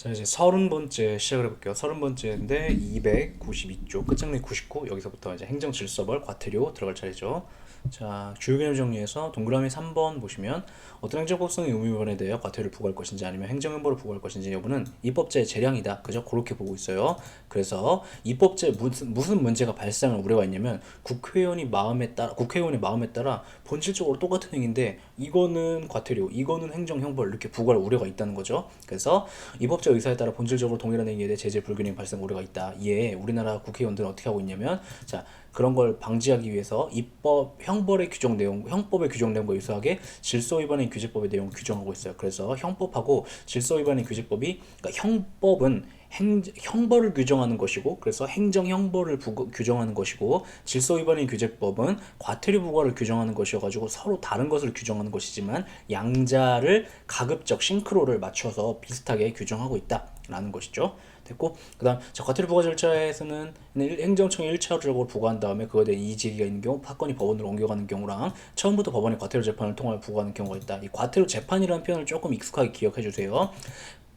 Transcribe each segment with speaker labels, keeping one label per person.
Speaker 1: 자, 이제 30번째 시작을 해볼게요. 30번째인데 292쪽 끝장내 99 여기서부터 이제 행정질서벌 과태료 들어갈 차례죠. 자, 주요 개념 정리해서 동그라미 3번 보시면 어떤 행정법성의 의무 위반에 대해 과태료를 부과할 것인지 아니면 행정형벌을 부과할 것인지 여부는 입법자의 재량이다. 그죠? 그렇게 보고 있어요. 그래서 입법자에 무슨 문제가 발생할 우려가 있냐면 국회의원의 마음에 따라 본질적으로 똑같은 행위인데 이거는 과태료, 이거는 행정형벌 이렇게 부과할 우려가 있다는 거죠. 그래서 입법자 의사에 따라 본질적으로 동일한 행위에 대해 제재 불균형 발생 우려가 있다. 이에 우리나라 국회의원들은 어떻게 하고 있냐면 자, 그런 걸 방지하기 위해서 형법의 규정 내용과 유사하게 질서 위반의 규제법의 내용을 규정하고 있어요. 그래서 형법하고 질서 위반의 규제법이 그러니까 형법은 형벌을 규정하는 것이고 그래서 행정형벌을 규정하는 것이고 질서 위반의 규제법은 과태료 부과를 규정하는 것이어가지고 서로 다른 것을 규정하는 것이지만 양자를 가급적 싱크로를 맞춰서 비슷하게 규정하고 있다라는 것이죠. 됐고 그 다음 과태료 부과 절차에서는 행정청이 1차적으로 부과한 다음에 그거에 대한 이의제기가 있는 경우 사건이 법원으로 옮겨가는 경우랑 처음부터 법원이 과태료 재판을 통하여 부과하는 경우가 있다. 이 과태료 재판이라는 표현을 조금 익숙하게 기억해 주세요.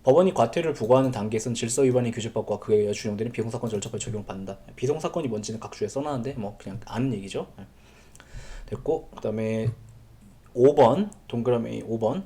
Speaker 1: 법원이 과태료를 부과하는 단계에서는 질서 위반의 규제법과 그에 의해 준용되는 비송사건 절차법에 적용받는다. 비송사건이 뭔지는 각 주에 써놨는데 뭐 그냥 아는 얘기죠. 됐고 그 다음에 5번 동그라미 5번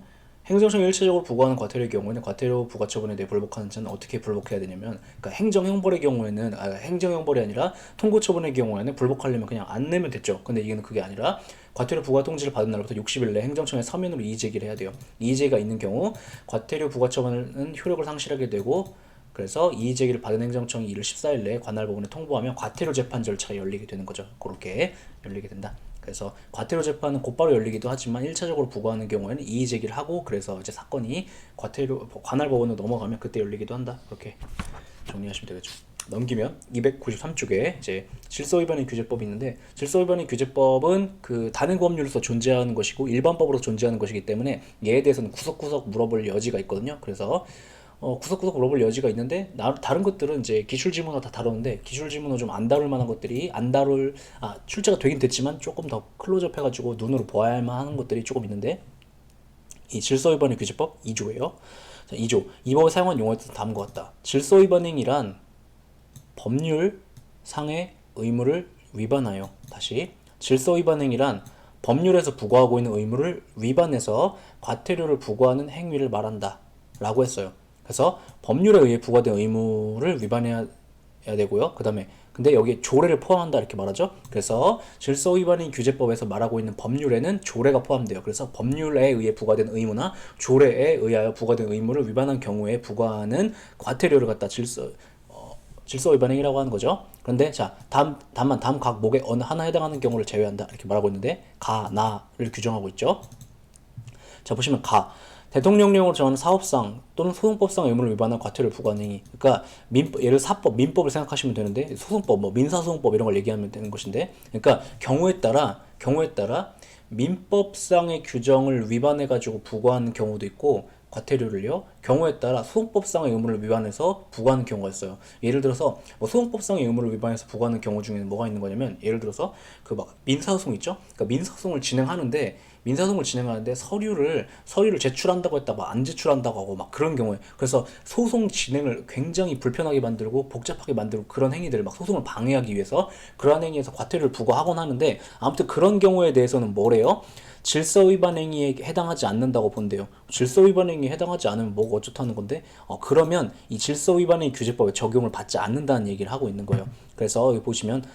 Speaker 1: 행정청이 일차적으로 부과하는 과태료의 경우에는 과태료 부과 처분에 대해 불복하는 자는 어떻게 불복해야 되냐면 그러니까 행정형벌의 경우에는 행정형벌이 아니라 통고처분의 경우에는 불복하려면 그냥 안 내면 됐죠. 근데 이게는 그게 아니라 과태료 부과 통지를 받은 날부터 60일 내 행정청에 서면으로 이의제기를 해야 돼요. 이의제기가 있는 경우 과태료 부과 처분은 효력을 상실하게 되고 그래서 이의제기를 받은 행정청이 이를 14일 내에 관할법원에 통보하면 과태료 재판 절차가 열리게 되는 거죠. 그렇게 열리게 된다. 그래서 과태료 재판은 곧바로 열리기도 하지만 1차적으로 부과하는 경우에는 이의제기를 하고 그래서 이제 사건이 관할법원으로 넘어가면 그때 열리기도 한다. 그렇게 정리하시면 되겠죠. 넘기면 293쪽에 이제 질서위반의 규제법이 있는데 질서위반의 규제법은 그 단행법률로서 존재하는 것이고 일반법으로 존재하는 것이기 때문에 얘에 대해서는 구석구석 물어볼 여지가 있거든요. 그래서 구석구석 물어볼 여지가 있는데 다른 것들은 이제 기출지문어 다 다루는데 기출지문어 좀 안 다룰 만한 것들이 출제가 되긴 됐지만 조금 더 클로즈업 해가지고 눈으로 보아야만 하는 것들이 조금 있는데 이 질서위반의 규제법 2조예요. 자, 2조 이 법을 사용한 용어에 따라서 다음과 같다. 질서위반 행위란 법률상의 의무를 위반하여 다시 질서위반 행위란 법률에서 부과하고 있는 의무를 위반해서 과태료를 부과하는 행위를 말한다 라고 했어요. 그래서 법률에 의해 부과된 의무를 위반해야 되고요. 그 다음에 근데 여기 조례를 포함한다 이렇게 말하죠. 그래서 질서위반인 규제법에서 말하고 있는 법률에는 조례가 포함돼요. 그래서 법률에 의해 부과된 의무나 조례에 의하여 부과된 의무를 위반한 경우에 부과하는 과태료를 갖다 질서 위반 행위라고 하는 거죠. 그런데 자, 다만 다음 각목에 어느 하나 해당하는 경우를 제외한다 이렇게 말하고 있는데 나를 규정하고 있죠. 자, 보시면 대통령령으로 정하는 사업상 또는 소송법상 의무를 위반한 과태료를 부과하는 행위. 그러니까 예를 사법, 민법을 생각하시면 되는데 소송법, 뭐 민사소송법 이런 걸 얘기하면 되는 것인데, 그러니까 경우에 따라 민법상의 규정을 위반해 가지고 부과하는 경우도 있고 과태료를요. 경우에 따라 소송법상의 의무를 위반해서 부과하는 경우가 있어요. 예를 들어서 뭐 소송법상의 의무를 위반해서 부과하는 경우 중에는 뭐가 있는 거냐면 예를 들어서 그 막 민사소송 있죠. 그러니까 민사소송을 진행하는데 서류를 제출한다고 했다 안 제출한다고 하고 막 그런 경우에 그래서 소송 진행을 굉장히 불편하게 만들고 복잡하게 만들고 그런 행위들을 막 소송을 방해하기 위해서 그러한 행위에서 과태료를 부과하곤 하는데 아무튼 그런 경우에 대해서는 뭐래요? 질서 위반 행위에 해당하지 않는다고 본대요. 질서 위반 행위에 해당하지 않으면 뭐가 어쩌다는 건데 그러면 이 질서 위반의 규제법에 적용을 받지 않는다는 얘기를 하고 있는 거예요. 그래서 여기 보시면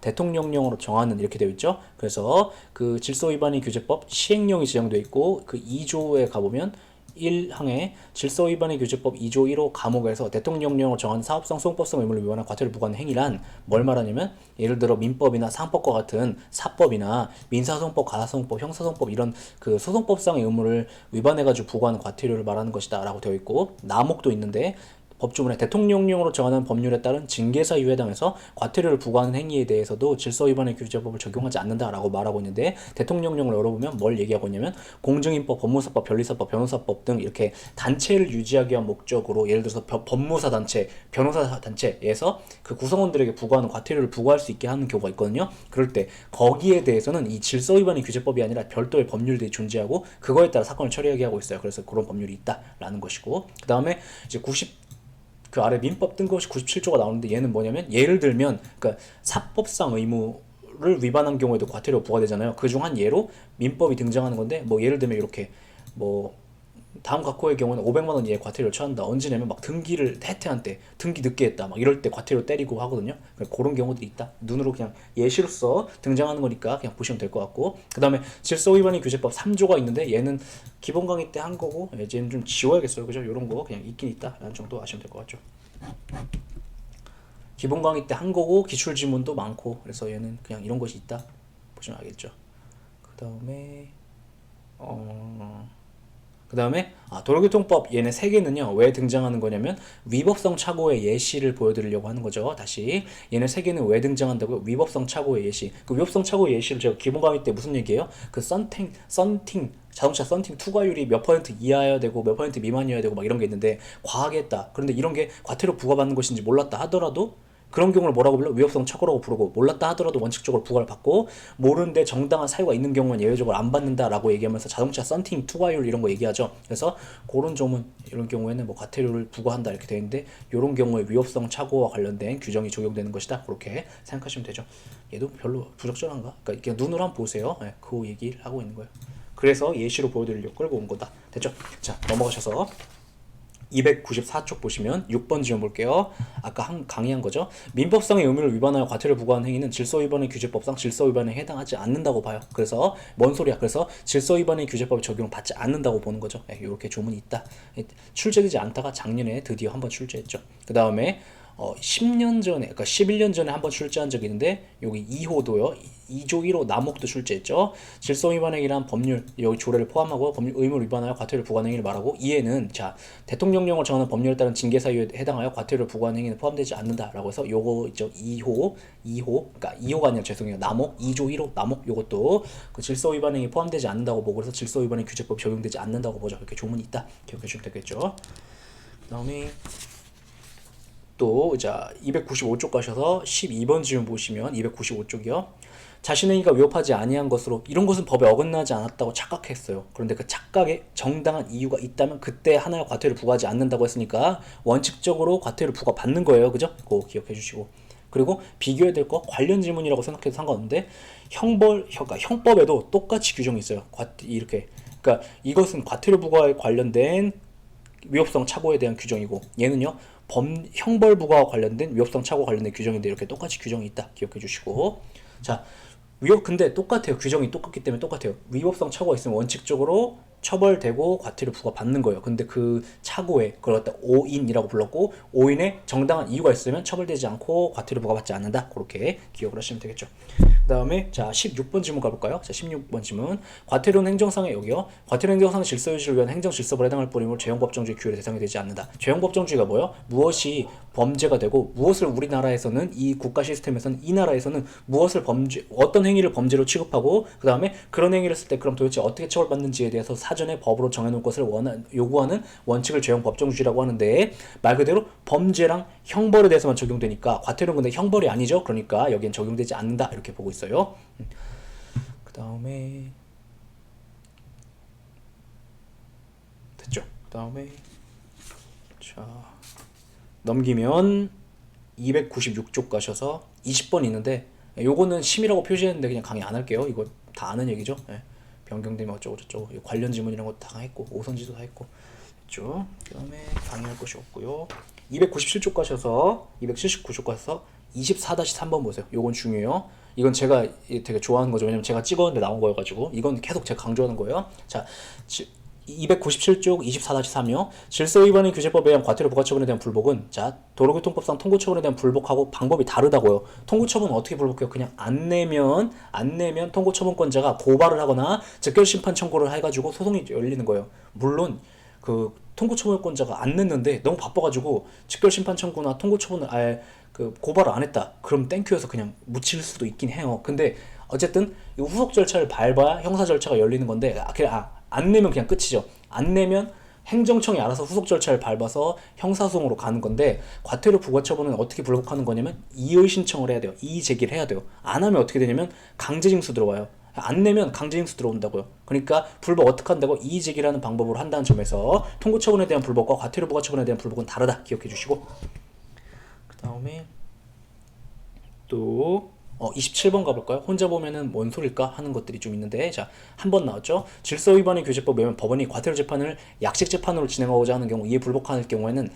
Speaker 1: 대통령령으로 정하는 이렇게 되어 있죠. 그래서 그 질서 위반의 규제법 시행령이 지정되어 있고 그 2조에 가보면 1항에 질서 위반의 규제법 2조 1호 감옥에서 대통령령으로 정한 사업상 소송법상 의무를 위반한 과태료를 부과하는 행위란 뭘 말하냐면 예를 들어 민법이나 상법과 같은 사법이나 민사소송법, 가사소송법, 형사소송법 이런 그 소송법상의 의무를 위반해가지고 부과하는 과태료를 말하는 것이다 라고 되어 있고 나목도 있는데 법조문에 대통령령으로 정하는 법률에 따른 징계사유에 해당해서 과태료를 부과하는 행위에 대해서도 질서위반의 규제법을 적용하지 않는다라고 말하고 있는데 대통령령을 열어보면 뭘 얘기하고 있냐면 공증인법, 법무사법, 변리사법, 변호사법 등 이렇게 단체를 유지하기 위한 목적으로 예를 들어서 법무사 단체, 변호사 단체에서 그 구성원들에게 부과하는 과태료를 부과할 수 있게 하는 경우가 있거든요. 그럴 때 거기에 대해서는 이 질서위반의 규제법이 아니라 별도의 법률들이 존재하고 그거에 따라 사건을 처리하게 하고 있어요. 그래서 그런 법률이 있다라는 것이고 그 다음에 이제 그 아래 민법 뜬금없이 97조가 나오는데 얘는 뭐냐면 예를 들면 그러니까 사법상 의무를 위반한 경우에도 과태료 부과되잖아요. 그중 한 예로 민법이 등장하는 건데 뭐 예를 들면 이렇게 뭐 다음 각호의 경우는 500만 원 이하의 과태료를 처한다. 언제 내면 막 등기를 해태한 때, 등기 늦게 했다. 막 이럴 때 과태료 때리고 하거든요. 그런 경우들이 있다. 눈으로 그냥 예시로서 등장하는 거니까 그냥 보시면 될 것 같고. 그 다음에 질서위반의 규제법 3조가 있는데 얘는 기본 강의 때 한 거고 얘는 좀 지워야겠어요. 그죠? 이런 거 그냥 있긴 있다. 라는 정도 아시면 될 것 같죠. 기본 강의 때 한 거고 기출 지문도 많고 그래서 얘는 그냥 이런 것이 있다. 보시면 알겠죠. 그 다음에 도로교통법 얘네 세 개는요 왜 등장하는 거냐면 위법성 착오의 예시를 보여드리려고 하는 거죠. 다시 얘네 세 개는 왜 등장한다고요? 위법성 착오의 예시. 그 위법성 착오의 예시를 제가 기본 강의 때 무슨 얘기예요? 그 썬팅 자동차 썬팅 투과율이 몇 퍼센트 이하여야 되고 몇 퍼센트 미만이어야 되고 막 이런 게 있는데 과하게 했다. 그런데 이런 게 과태료 부과받는 것인지 몰랐다 하더라도 그런 경우를 뭐라고 불러? 위법성 착오라고 부르고 몰랐다 하더라도 원칙적으로 부과를 받고 모르는데 정당한 사유가 있는 경우는 예외적으로 안 받는다라고 얘기하면서 자동차 썬팅 투과율 이런 거 얘기하죠. 그래서 그런 점은 이런 경우에는 뭐 과태료를 부과한다 이렇게 되어 있는데 이런 경우에 위법성 착오와 관련된 규정이 적용되는 것이다. 그렇게 생각하시면 되죠. 얘도 별로 부적절한가? 그러니까 이렇게 눈으로 한번 보세요. 네, 그 얘기를 하고 있는 거예요. 그래서 예시로 보여드리려고 끌고 온 거다. 됐죠? 자, 넘어가셔서 294쪽 보시면 6번 지원 볼게요. 아까 강의한 거죠. 민법상의 의무를 위반하여 과태료를 부과하는 행위는 질서위반의 규제법상 질서위반에 해당하지 않는다고 봐요. 그래서 뭔 소리야? 그래서 질서위반의 규제법에 적용을 받지 않는다고 보는 거죠. 이렇게 조문이 있다. 출제되지 않다가 작년에 드디어 한번 출제했죠. 그 다음에 10년 전에, 그러니까 11년 전에 한번 출제한 적이 있는데 여기 2호도요. 2조 1호 남목도 출제했죠. 질서위반 행위란 법률 여기 조례를 포함하고 법률 의무를 위반하여 과태료를 부과하는 행위를 말하고 이에는 자 대통령령을 정하는 법률에 따른 징계 사유에 해당하여 과태료를 부과하는 행위는 포함되지 않는다라고 해서 요거 있죠. 2호 그러니까 2호가 아니라 죄송해요. 남목 2조 1호 남목 요것도 그 질서위반 행위 포함되지 않는다고 보고 그래서 질서위반의 규제법 적용되지 않는다고 보죠. 이렇게 조문이 있다. 기억해 주시면 되겠죠. 그다음에 또 자 295쪽 가셔서 12번 지문 보시면 295쪽이요. 자신의 행위가 위법하지 아니한 것으로 이런 것은 법에 어긋나지 않았다고 착각했어요. 그런데 그 착각에 정당한 이유가 있다면 그때 하나의 과태료를 부과하지 않는다고 했으니까 원칙적으로 과태료를 부과받는 거예요. 그죠? 그거 기억해 주시고 그리고 비교해야 될 거 관련 지문이라고 생각해도 상관없는데 그러니까 형법에도 똑같이 규정이 있어요. 이렇게 그러니까 이것은 과태료 부과에 관련된 위법성 착오에 대한 규정이고 얘는요 형벌 부과와 관련된 위법성 착오 관련된 규정인데 이렇게 똑같이 규정이 있다 기억해 주시고 자 근데 똑같아요. 규정이 똑같기 때문에 똑같아요. 위법성 착오가 있으면 원칙적으로 처벌되고 과태료 부과받는 거예요. 근데 그 착오에 그걸 갖다 오인이라고 불렀고 오인에 정당한 이유가 있으면 처벌되지 않고 과태료 부과받지 않는다. 그렇게 기억을 하시면 되겠죠. 그 다음에 자 16번 질문 가볼까요? 자 16번 질문 과태료는 행정상의 여기요. 과태료 행정상의 질서 유지를 위한 행정질서법에 해당할 뿐이므로 죄형법정주의 규율의 대상이 되지 않는다. 죄형법정주의가 뭐예요? 무엇이 범죄가 되고 무엇을 우리나라에서는 이 국가 시스템에서는 이 나라에서는 무엇을 어떤 행위를 범죄로 취급하고 그 다음에 그런 행위를 했을 때 그럼 도대체 어떻게 처벌받는지에 대해서 사전에 법으로 정해놓은 것을 요구하는 원칙을 죄형법정주의라고 하는데 말 그대로 범죄랑 형벌에 대해서만 적용되니까 과태료는 근데 형벌이 아니죠. 그러니까 여기엔 적용되지 않는다 이렇게 보고 있어요. 그 다음에 됐죠. 그 다음에 자 넘기면 296쪽 가셔서 20번 있는데 요거는 심의라고 표시했는데 그냥 강의 안 할게요. 이거 다 아는 얘기죠. 변경되면 어쩌고 저쩌고 관련 지문 이런 거 다 했고 오선지도 다 했고 됐죠. 그 다음에 강의할 것이 없고요. 297쪽 가셔서 279쪽 가서 24-3번 보세요. 요건 중요해요. 이건 제가 되게 좋아하는 거죠. 왜냐면 제가 찍었는데 나온 거여가지고 이건 계속 제가 강조하는 거예요. 자 297쪽 24-3요. 질서위반의 규제법에 의한 과태료 부과처분에 대한 불복은 자 도로교통법상 통고처분에 대한 불복하고 방법이 다르다고요. 통고처분은 어떻게 불복해요? 그냥 안 내면 통고처분권자가 고발을 하거나 즉결심판 청구를 해가지고 소송이 열리는 거예요. 물론 그 통고처분권자가 안 냈는데 너무 바빠가지고 직결심판 청구나 통고처분을 아예 그 고발을 안 했다. 그럼 땡큐여서 그냥 묻힐 수도 있긴 해요. 근데 어쨌든 이 후속 절차를 밟아야 형사 절차가 열리는 건데 안 내면 그냥 끝이죠. 안 내면 행정청이 알아서 후속 절차를 밟아서 형사소송으로 가는 건데 과태료 부과처분은 어떻게 불복하는 거냐면 이의 신청을 해야 돼요. 이의 제기를 해야 돼요. 안 하면 어떻게 되냐면 강제징수 들어와요. 안 내면 강제징수 들어온다고요. 그러니까 불복 어떻게 한다고 이의 제기라는 방법으로 한다는 점에서 통고처분에 대한 불복과 과태료 부과처분에 대한 불복은 다르다 기억해 주시고 그 다음에 또 27번 가볼까요? 혼자 보면은 뭔 소릴까 하는 것들이 좀 있는데 자, 한 번 나왔죠. 질서위반의 규제법 외면 법원이 과태료 재판을 약식 재판으로 진행하고자 하는 경우 이에 불복할 경우에는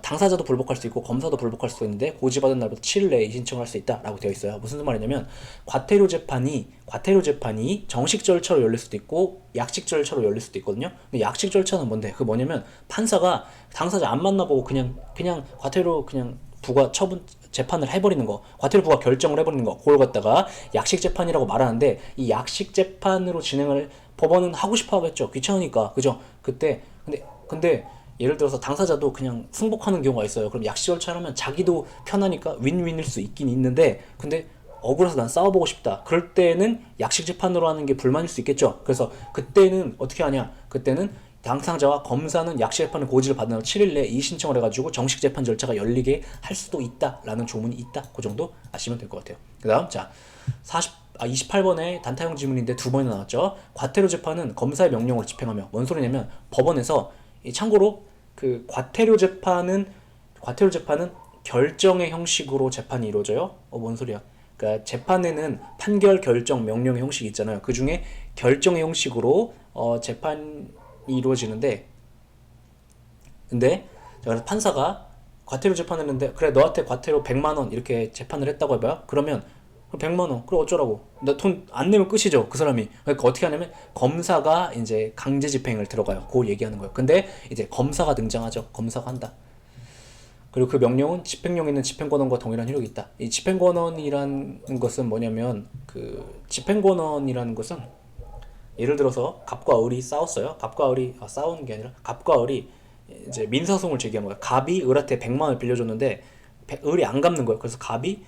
Speaker 1: 당사자도 불복할 수 있고 검사도 불복할 수 있는데 고지받은 날부터 7일 내에 신청을 할 수 있다라고 되어 있어요. 무슨 말이냐면 과태료 재판이 정식 절차로 열릴 수도 있고 약식 절차로 열릴 수도 있거든요. 근데 약식 절차는 뭔데? 그 뭐냐면 판사가 당사자 안 만나보고 그냥 과태료 그냥 부과 처분 재판을 해버리는 거, 과태료 부과 결정을 해버리는 거, 그걸 갖다가 약식 재판이라고 말하는데 이 약식 재판으로 진행을 법원은 하고 싶어 하겠죠. 귀찮으니까, 그죠? 그때 근데 예를 들어서 당사자도 그냥 승복하는 경우가 있어요. 그럼 약식 절차를 하면 자기도 편하니까 윈윈일 수 있긴 있는데 근데 억울해서 난 싸워보고 싶다. 그럴 때는 약식 재판으로 하는 게 불만일 수 있겠죠. 그래서 그때는 어떻게 하냐? 그때는 당사자와 검사는 약식 재판을 고지를 받은 후 7일 내에 이의 신청을 해가지고 정식 재판 절차가 열리게 할 수도 있다라는 조문이 있다. 그 정도 아시면 될 것 같아요. 그 다음 자 28번에 단타형 지문인데 두 번이나 나왔죠. 과태료 재판은 검사의 명령으로 집행하며 뭔 소리냐면 법원에서 참고로 그 과태료 재판은 결정의 형식으로 재판이 이루어져요. 뭔 소리야? 그러니까 재판에는 판결, 결정, 명령의 형식이 있잖아요. 그 중에 결정의 형식으로 재판이 이루어지는데, 근데 그래서 판사가 과태료 재판을 했는데 그래 너한테 과태료 100만 원 이렇게 재판을 했다고 해봐요. 그러면 100만 원 그래 어쩌라고 나 돈 안 내면 끝이죠 그 사람이. 그러니까 어떻게 하냐면 검사가 이제 강제 집행을 들어가요. 그걸 얘기하는 거예요. 근데 이제 검사가 등장하죠. 검사가 한다. 그리고 그 명령은 집행령에 있는 집행권원과 동일한 효력이 있다. 이 집행권원이라는 것은 뭐냐면 그 집행권원이라는 것은 예를 들어서 갑과 을이 싸웠어요. 갑과 을이 싸우는 게 아니라 갑과 을이 이제 민사소송을 제기한 거예요. 갑이 을한테 100만 원을 빌려줬는데 을이 안 갚는 거예요. 그래서 갑이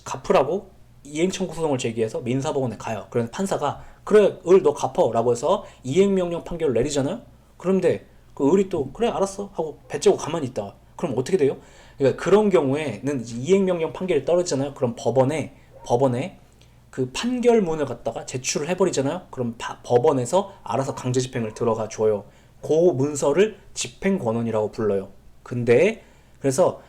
Speaker 1: 갚으라고 이행 청구 소송을 제기해서 민사법원에 가요. 그래서 판사가 그래 을 너 갚어라고 해서 이행명령 판결을 내리잖아요. 그런데 그 을이 또 그래 알았어 하고 배째고 가만히 있다가 그럼 어떻게 돼요? 그러니까 그런 경우에는 이행명령 판결이 떨어지잖아요. 그럼 법원에 그 판결문을 갖다가 제출을 해버리잖아요. 그럼 법원에서 알아서 강제 집행을 들어가 줘요. 그 문서를 집행권원이라고 불러요. 근데 그래서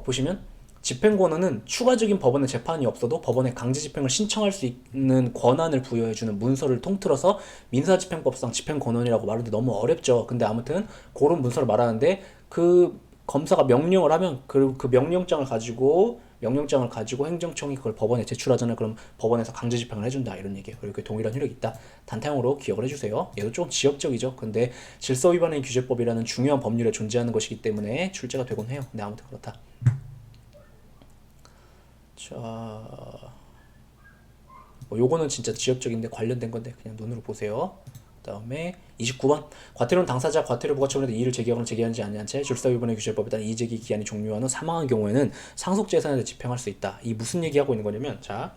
Speaker 1: 보시면 집행권원은 추가적인 법원의 재판이 없어도 법원에 강제 집행을 신청할 수 있는 권한을 부여해주는 문서를 통틀어서 민사집행법상 집행권원이라고 말하는데 너무 어렵죠. 근데 아무튼 그런 문서를 말하는데 그 검사가 명령을 하면 그 명령장을 가지고 행정청이 그걸 법원에 제출하잖아요. 그럼 법원에서 강제 집행을 해준다 이런 얘기예요. 그리고 동일한 효력이 있다. 단타형으로 기억을 해주세요. 얘도 좀 지역적이죠. 근데 질서위반의 규제법이라는 중요한 법률에 존재하는 것이기 때문에 출제가 되곤 해요. 근데 아무튼 그렇다. 자, 요거는 진짜 지역적인데 관련된 건데 그냥 눈으로 보세요. 그 다음에 29번 과태료는 당사자 과태료 부과처분에도 이의를 제기하거나 제기하지 아니한 채 질서위반의 규제법에 따른 이의제기 기한이 종료한 후 사망한 경우에는 상속재산에 대해 집행할 수 있다. 이 무슨 얘기하고 있는 거냐면 자,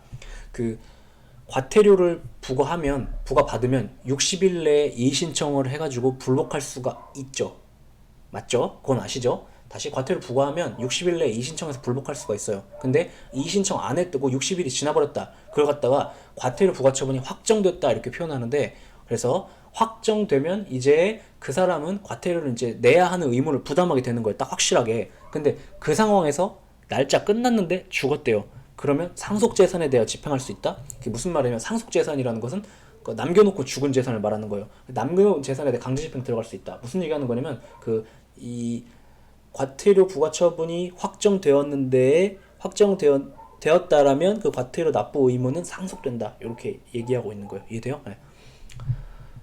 Speaker 1: 그 과태료를 부과받으면 60일 내에 이의 신청을 해가지고 불복할 수가 있죠. 맞죠? 그건 아시죠? 다시 과태료 부과하면 60일 내에 이의 신청해서 불복할 수가 있어요. 근데 이의 신청 안 했고 60일이 지나버렸다. 그걸 갖다가 과태료 부과 처분이 확정됐다 이렇게 표현하는데 그래서 확정되면 이제 그 사람은 과태료를 이제 내야 하는 의무를 부담하게 되는 거예요. 딱 확실하게. 근데 그 상황에서 날짜 끝났는데 죽었대요. 그러면 상속재산에 대해 집행할 수 있다? 그게 무슨 말이냐면 상속재산이라는 것은 남겨놓고 죽은 재산을 말하는 거예요. 남겨놓은 재산에 대해 강제집행 들어갈 수 있다. 무슨 얘기하는 거냐면 이 과태료 부과 처분이 되었다라면 그 과태료 납부 의무는 상속된다. 이렇게 얘기하고 있는 거예요. 이해돼요? 네.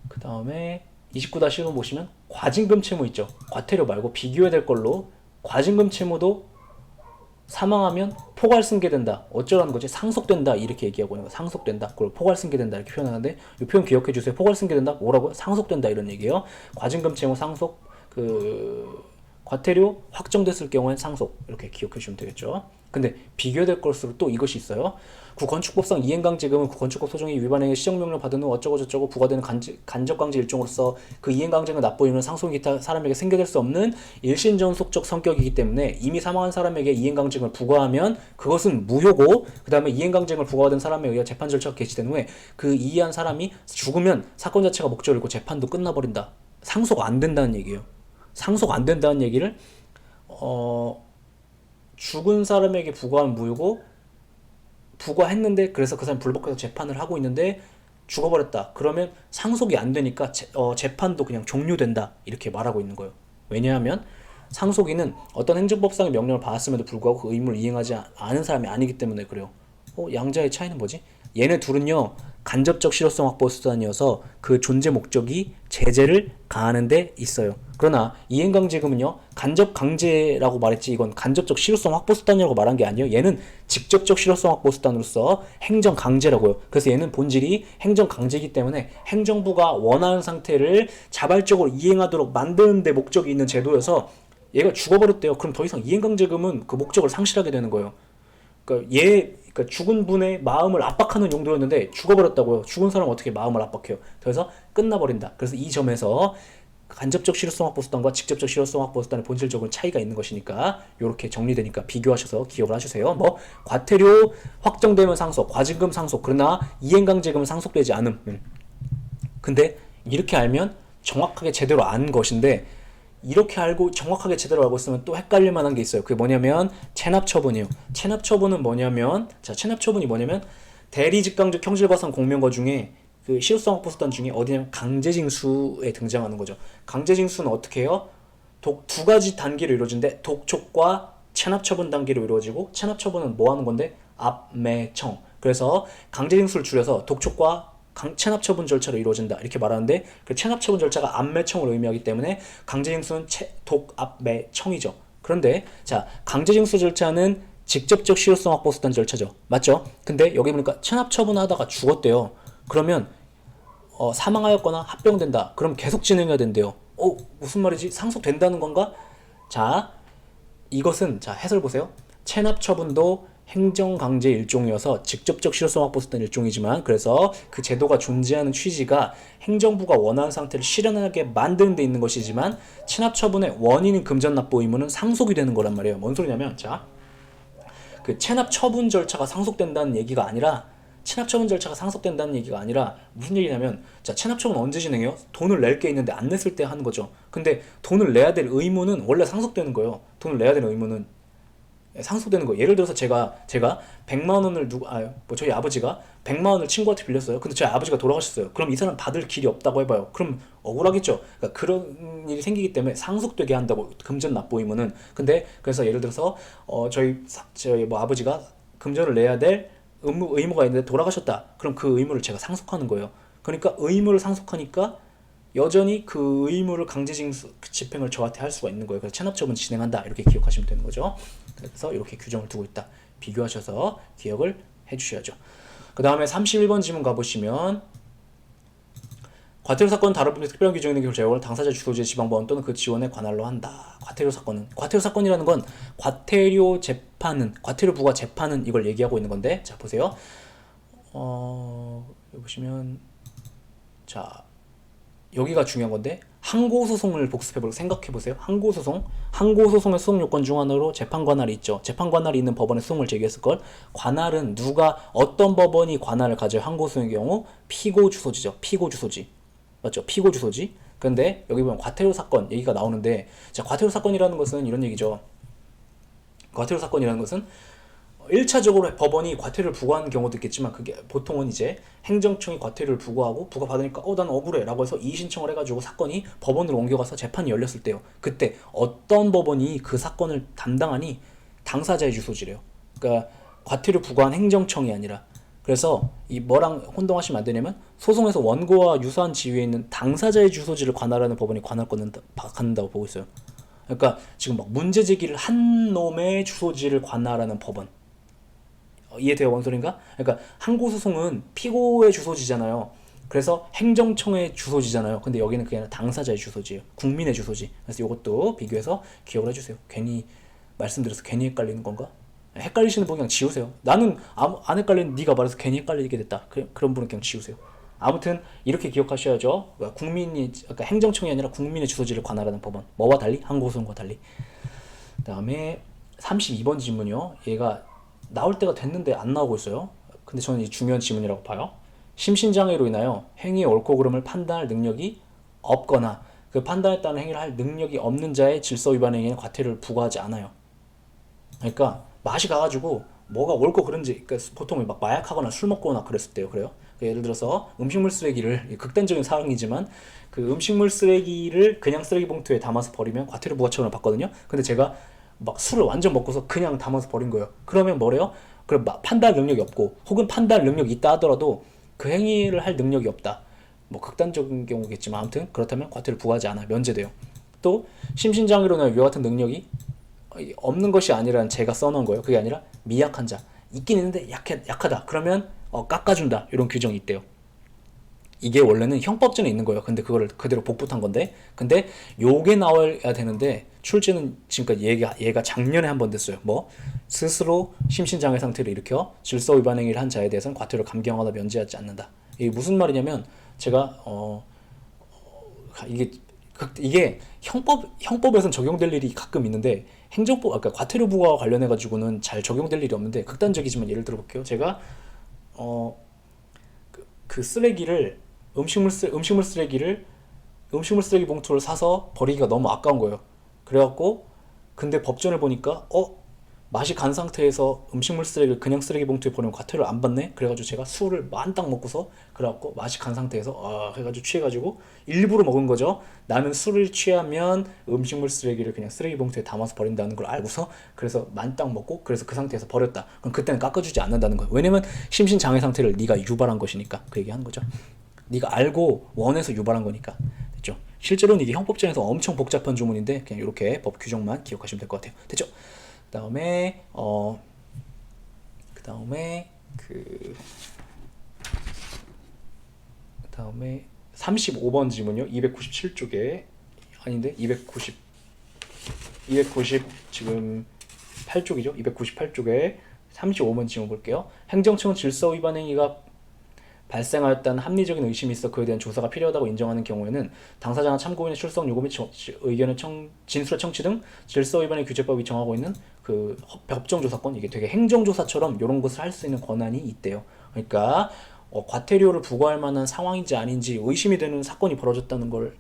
Speaker 1: 그 다음에 29-1번 보시면 과징금 채무 있죠. 과태료 말고 비교해야 될 걸로 과징금 채무도 사망하면 포괄 승계된다. 어쩌라는 거지? 상속된다. 이렇게 얘기하고 있는 거. 상속된다. 그걸 포괄 승계된다. 이렇게 표현하는데 이 표현 기억해 주세요. 포괄 승계된다. 뭐라고요? 상속된다. 이런 얘기예요. 과징금 채무 상속 과태료 확정됐을 경우엔 상속. 이렇게 기억해 주시면 되겠죠. 근데 비교될 것으로 또 이것이 있어요. 구건축법상 이행강제금은 구건축법 소정이 위반행위 시정명령 받은 후 어쩌고저쩌고 부과되는 간접강제 일종으로서 그 이행강제금을 납부이면 상속인 기타 사람에게 생겨될 수 없는 일신전속적 성격이기 때문에 이미 사망한 사람에게 이행강제금을 부과하면 그것은 무효고, 그 다음에 이행강제금을 부과받은 사람에 의해 재판 절차가 개시된 후에 그 이의한 사람이 죽으면 사건 자체가 목적을 잃고 재판도 끝나버린다. 상속 안 된다는 얘기예요. 상속 안 된다는 얘기를 죽은 사람에게 부과한 무효고, 부과했는데 그래서 그 사람이 불복해서 재판을 하고 있는데 죽어버렸다. 그러면 상속이 안 되니까 재판도 그냥 종료된다. 이렇게 말하고 있는 거예요. 왜냐하면 상속인은 어떤 행정법상의 명령을 받았음에도 불구하고 그 의무를 이행하지 않은 사람이 아니기 때문에 그래요. 양자의 차이는 뭐지? 얘네 둘은요, 간접적 실효성 확보 수단이어서 그 존재 목적이 제재를 가하는 데 있어요. 그러나 이행강제금은요, 간접 강제라고 말했지 이건 간접적 실효성 확보 수단이라고 말한 게 아니에요. 얘는 직접적 실효성 확보 수단으로서 행정 강제라고요. 그래서 얘는 본질이 행정 강제이기 때문에 행정부가 원하는 상태를 자발적으로 이행하도록 만드는 데 목적이 있는 제도여서 얘가 죽어버렸대요. 그럼 더 이상 이행강제금은 그 목적을 상실하게 되는 거예요. 그러니까 죽은 분의 마음을 압박하는 용도였는데 죽어버렸다고요. 죽은 사람 어떻게 마음을 압박해요? 그래서 끝나버린다. 그래서 이 점에서 간접적 실효성 확보 수단과 직접적 실효성 확보 수단의 본질적인 차이가 있는 것이니까 이렇게 정리되니까 비교하셔서 기억을 하셔세요. 뭐 과태료 확정되면 상속, 과징금 상속, 그러나 이행강제금은 상속되지 않음. 근데 이렇게 알면 정확하게 제대로 안 것인데, 이렇게 알고 정확하게 제대로 알고 있으면 또 헷갈릴 만한 게 있어요. 그게 뭐냐면 체납처분이에요. 체납처분은 뭐냐면, 체납처분이 뭐냐면 대리직강적 형질과상 공명거 중에 그 실효성 확보 수단 중에 어디냐면 강제징수에 등장하는 거죠. 강제징수는 어떻게 해요? 두 가지 단계로 이루어지는데 독촉과 체납처분 단계로 이루어지고, 체납처분은 뭐 하는 건데 압매청. 그래서 강제징수를 줄여서 독촉과 체납처분 절차로 이루어진다 이렇게 말하는데, 그 체납처분 절차가 압매청을 의미하기 때문에 강제징수는 독압매청이죠. 그런데 자, 강제징수 절차는 직접적 실효성 확보 수단 절차죠. 맞죠? 근데 여기 보니까 체납처분하다가 죽었대요. 그러면 사망하였거나 합병된다. 그럼 계속 진행해야 된대요. 무슨 말이지? 상속된다는 건가? 자, 이것은 자, 해설 보세요. 체납처분도 행정강제 일종이어서 직접적 실효성 확보 수단 일종이지만, 그래서 그 제도가 존재하는 취지가 행정부가 원하는 상태를 실현하게 만드는 데 있는 것이지만, 체납처분의 원인인 금전 납부 의무는 상속이 되는 거란 말이에요. 뭔 소리냐면, 자, 그 체납처분 절차가 상속된다는 얘기가 아니라, 체납처분 절차가 상속된다는 얘기가 아니라 무슨 얘기냐면, 자, 체납처분 언제 진행해요? 돈을 낼 게 있는데 안 냈을 때 하는 거죠. 근데 돈을 내야 될 의무는 원래 상속되는 거예요. 돈을 내야 되는 의무는 상속되는 거예요. 예를 들어서 제가 100만 원을 저희 아버지가 100만 원을 친구한테 빌렸어요. 근데 저희 아버지가 돌아가셨어요. 그럼 이 사람 받을 길이 없다고 해봐요. 그럼 억울하겠죠. 그러니까 그런 일이 생기기 때문에 상속되게 한다고, 금전 납부 의무는. 근데 그래서 예를 들어서 저희 뭐 아버지가 금전을 내야 될 의무가 있는데 돌아가셨다. 그럼 그 의무를 제가 상속하는 거예요. 그러니까 의무를 상속하니까 여전히 그 의무를 강제징수 집행을 저한테 할 수가 있는 거예요. 그래서 체납처분 진행한다 이렇게 기억하시면 되는 거죠. 그래서 이렇게 규정을 두고 있다. 비교하셔서 기억을 해주셔야죠. 그 다음에 31번 지문 가보시면, 과태료 사건은 다른 분의 특별한 규정에 있는 경우 제공을 당사자 주소지의 지방법원 또는 그 지원에 관할로 한다. 과태료 사건이라는 건 과태료 부과 재판은 이걸 얘기하고 있는 건데, 자 보세요. 여기 보시면, 자, 여기가 중요한 건데, 항고소송을 생각해보세요. 항고소송의 수송 요건 중 하나로 재판 관할이 있죠. 재판 관할이 있는 법원에 수송을 제기했을걸. 관할은 어떤 법원이 관할을 가져요? 항고소송의 경우 피고 주소지죠. 피고 주소지. 맞죠? 피고 주소지. 근데 여기 보면 과태료 사건 얘기가 나오는데, 자, 과태료 사건이라는 것은 이런 얘기죠. 과태료 사건이라는 것은 1차적으로 법원이 과태료를 부과하는 경우도 있겠지만, 그게 보통은 이제 행정청이 과태료를 부과하고 부과받으니까 난 억울해 라고 해서 이의신청을 해가지고 사건이 법원으로 옮겨가서 재판이 열렸을 때요. 그때 어떤 법원이 그 사건을 담당하니? 당사자의 주소지래요. 그러니까 과태료 부과한 행정청이 아니라. 그래서 이 뭐랑 혼동하시면 안 되냐면, 소송에서 원고와 유사한 지위에 있는 당사자의 주소지를 관할하는 법원이 관할권을 갖는다고 보고 있어요. 그러니까 지금 막 문제 제기를 한 놈의 주소지를 관할하는 법원. 이해돼요, 뭔 소린가? 그러니까 항고소송은 피고의 주소지잖아요. 그래서 행정청의 주소지잖아요. 근데 여기는 그게 아니라 당사자의 주소지예요. 국민의 주소지. 그래서 이것도 비교해서 기억을 해주세요. 괜히 말씀드려서 괜히 헷갈리는 건가? 헷갈리시는 분 그냥 지우세요. 나는 안 헷갈리는 네가 말해서 괜히 헷갈리게 됐다. 그런 분은 그냥 지우세요. 아무튼 이렇게 기억하셔야죠. 그러니까 행정청이 아니라 국민의 주소지를 관할하는 법원. 뭐와 달리? 항고소송과 달리. 그다음에 32번 질문이요. 얘가 나올 때가 됐는데 안 나오고 있어요. 근데 저는 이 중요한 질문이라고 봐요. 심신장애로 인하여 행위의 옳고 그름을 판단할 능력이 없거나 그 판단에 따른 행위를 할 능력이 없는 자의 질서 위반 행위는 과태료를 부과하지 않아요. 그러니까 맛이 가가지고 뭐가 옳고 그른지, 그러니까 보통 막 마약하거나 술 먹거나 그랬을 때요. 그래요. 예를 들어서 음식물 쓰레기를, 극단적인 상황이지만 그 음식물 쓰레기를 그냥 쓰레기 봉투에 담아서 버리면 과태료 부과처분을 받거든요. 근데 제가 막 술을 완전 먹고서 그냥 담아서 버린 거예요. 그러면 뭐래요? 그럼 판단 능력이 없고, 혹은 판단 능력이 있다 하더라도 그 행위를 할 능력이 없다. 뭐 극단적인 경우겠지만 아무튼 그렇다면 과태료 부과하지 않아, 면제돼요. 또 심신장애로는 이와 같은 능력이 없는 것이 아니라는 제가 써놓은 거예요. 그게 아니라 미약한 자, 있긴 있는데 약하다. 그러면 깎아준다. 이런 규정이 있대요. 이게 원래는 형법전에 있는 거예요. 근데 그거를 그대로 복붙한 건데, 근데 요게 나와야 되는데 출제는 지금까지 얘가 작년에 한 번 됐어요. 뭐 스스로 심신장애 상태를 일으켜 질서 위반 행위를 한 자에 대해서는 과태료를 감경하다 면제하지 않는다. 이게 무슨 말이냐면, 제가 이게 형법에선 적용될 일이 가끔 있는데 행정법, 아까 과태료 부과와 관련해 가지고는 잘 적용될 일이 없는데, 극단적이지만 예를 들어 볼게요. 제가 그 쓰레기를 음식물 쓰레기 봉투를 사서 버리기가 너무 아까운 거예요. 그래갖고 근데 법전을 보니까 맛이 간 상태에서 음식물 쓰레기를 그냥 쓰레기 봉투에 버리면 과태료를 안 받네. 그래가지고 제가 술을 만땅 먹고서, 그래갖고 맛이 간 상태에서 해가지고 취해가지고 일부러 먹은 거죠. 나는 술을 취하면 음식물 쓰레기를 그냥 쓰레기 봉투에 담아서 버린다는 걸 알고서, 그래서 만땅 먹고, 그래서 그 상태에서 버렸다. 그럼 그때는 깎아주지 않는다는 거예요. 왜냐면 심신장애 상태를 네가 유발한 것이니까. 그 얘기하는 거죠. 네가 알고 원해서 유발한 거니까. 됐죠? 실제로는 이게 형법전에서 엄청 복잡한 조문인데 그냥 이렇게 법 규정만 기억하시면 될 것 같아요. 됐죠? 그다음에 그다음에 35번 질문요. 297쪽에 아닌데 290 지금 8쪽이죠. 298쪽에 35번 질문 볼게요. 행정청은 질서 위반 행위가 발생하였다는 합리적인 의심이 있어 그에 대한 조사가 필요하다고 인정하는 경우에는 당사자나 참고인의 출석 요구 및 의견의 진술의 청취 등 질서 위반의 규제법이 정하고 있는 그 법정조사권, 이게 되게 행정조사처럼 이런 것을 할 수 있는 권한이 있대요. 그러니까 과태료를 부과할 만한 상황인지 아닌지 의심이 되는 사건이 벌어졌다는 걸